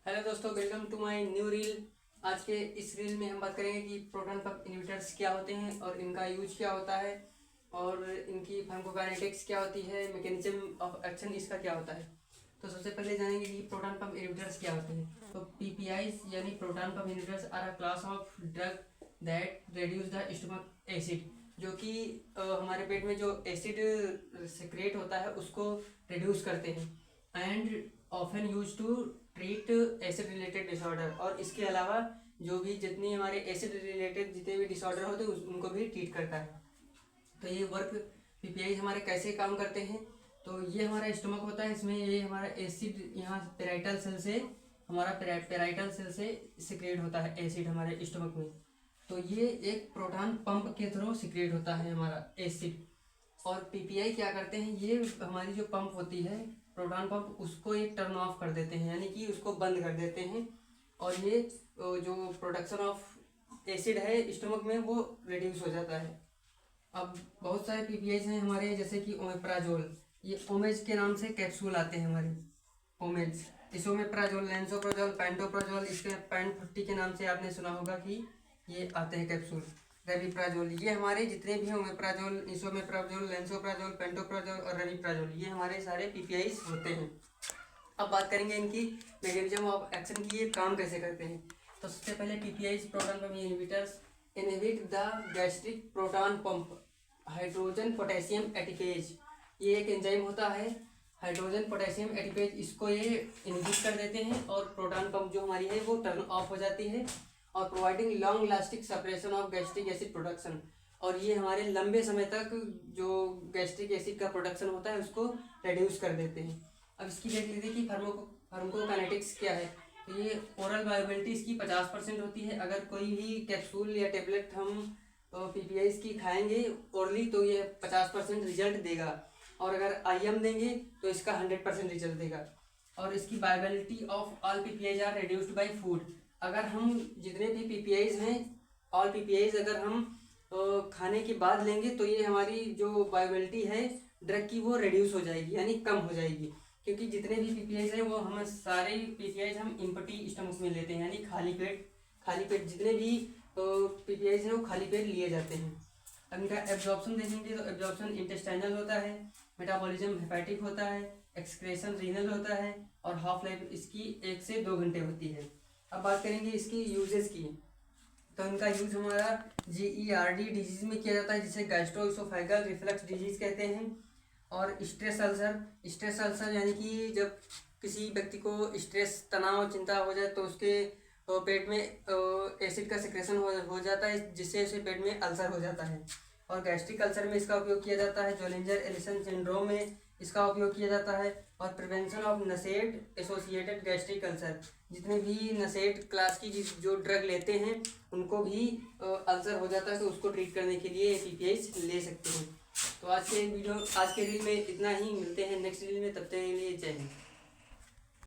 Hello दोस्तों, welcome to my new reel. आज के इस रील में हम बात करेंगे कि प्रोटॉन पंप इन्वर्टर्स क्या होते हैं और इनका यूज क्या होता है और इनकी फार्माकोकाइनेटिक्स क्या होती है, मैकेनिज्म ऑफ एक्शन इसका क्या होता है। तो सबसे पहले जानेंगे कि प्रोटॉन पंप इन्वर्टर्स क्या होते हैं। तो पीपीआईज यानी proton pump inverters are a class of drug that reduce the stomach acid, जो कि हमारे पेट में जो एसिड सिक्रेट होता है उसको रिड्यूस करते हैं and often use to treat acid related disorder. और इसके अलावा जो भी जितनी हमारे एसिड रिलेटेड जितने भी डिसऑर्डर होते हैं उनको भी ट्रीट करता है। तो ये वर्क पीपीआई हमारे कैसे काम करते हैं। तो ये हमारा स्टमक होता है, इसमें ये हमारा एसिड यहाँ पेराइटल सेल से हमारा पेराइटल सेल से सिक्रेट होता है एसिड हमारे स्टमक में। तो ये एक प्रोटॉन पंप के थ्रू सिक्रेट होता है हमारा एसिड। और पीपीआई क्या करते हैं, ये हमारी जो पंप होती है प्रोटॉन पंप उसको एक टर्न ऑफ कर देते हैं, यानी कि उसको बंद कर देते हैं। और ये जो प्रोडक्शन ऑफ एसिड है स्टमक में वो रिड्यूस हो जाता है। अब बहुत सारे पीपीआईज हैं हमारे, जैसे कि ओमेप्राजोल, ये ओमेज के नाम से कैप्सूल आते हैं हमारे ओमेज। इस ओमेप्राजोल, लेंसोप्राजोल, पेंटोप्राजोल, इसके पैंट 50 के नाम से आपने सुना होगा कि ये आते हैं कैप्सूल। रेविप्राजोल, ये हमारे जितने भी ओमेप्राजोल, इसोमेप्राजोल, लेंसोप्राजोल, पेंटोप्राजोल और रेविप्राजोल, ये हमारे सारे पीपीआईज होते हैं। अब बात करेंगे इनकी मैकेनिज्म ऑफ एक्शन की, ये काम कैसे करते हैं। तो सबसे पहले PPIs proton pump inhibitors inhibit the gastric proton pump hydrogen potassium ATPase. ये एक एंजाइम होता है हाइड्रोजन पोटेशियम एटिपेज, इसको ये इनहिबिट कर देते हैं और प्रोटॉन पंप जो हमारी है वो टर्न ऑफ हो जाती है और providing long lasting separation of gastric acid production. और ये हमारे लंबे समय तक जो गैस्ट्रिक एसिड का प्रोडक्शन होता है उसको रिड्यूस कर देते हैं। अब इसकी देख लेते हैं कि फार्माकोकाइनेटिक्स क्या है। तो ये ओरल बायोबिलिटी इसकी 50% होती है। अगर कोई भी कैप्सूल या टेबलेट हम पीपीआईज की खाएंगे ओरली तो ये 50% रिजल्ट देगा, और अगर आईएम देंगे तो इसका 100% रिजल्ट देगा। और इसकी bioavailability of all PPIs are reduced by food. अगर हम जितने भी पीपीआईज हैं, ऑल पीपीआईज अगर हम खाने के बाद लेंगे तो ये हमारी जो बायोबिलिटी है ड्रग की वो रिड्यूस हो जाएगी, यानी कम हो जाएगी। क्योंकि जितने भी पीपीआईज हैं वो हम सारे पीपीआईज हम इम्पटी स्टमक में लेते हैं, यानी खाली पेट जितने भी पीपीआईज हैं वो खाली पेट लिए जाते हैं। अब इनका एब्जॉर्प्शन देखेंगे तो एब्जॉर्प्शन इंटेस्टाइनल होता है, मेटाबॉलिज्म हेपेटिक होता है, एक्सक्रेशन रीनल होता है और हाफ लाइफ इसकी 1 से 2 घंटे होती है। अब बात करेंगे इसकी यूजेस की। तो इनका यूज हमारा GERD डिजीज में किया जाता है, जिसे गैस्ट्रोइसोफेगल रिफ्लक्स डिजीज कहते हैं। और स्ट्रेस अल्सर यानी कि जब किसी व्यक्ति को स्ट्रेस, तनाव, चिंता हो जाए तो उसके पेट में एसिड का सिक्रेशन हो जाता है, जिससे उसे पेट में अल्सर हो जाता है। और गैस्ट्रिक अल्सर में इसका उपयोग किया जाता है, जोलिंजर एलिसन सिंड्रोम में इसका उपयोग किया जाता है। और prevention of NSAID associated gastric ulcer, जितने भी नसेट क्लास की जो ड्रग लेते हैं उनको भी अल्सर हो जाता है, तो उसको ट्रीट करने के लिए पीपीआईज ले सकते हैं। तो आज के रील में इतना ही, मिलते हैं नेक्स्ट रील में, तब तक के लिए जय हिंद।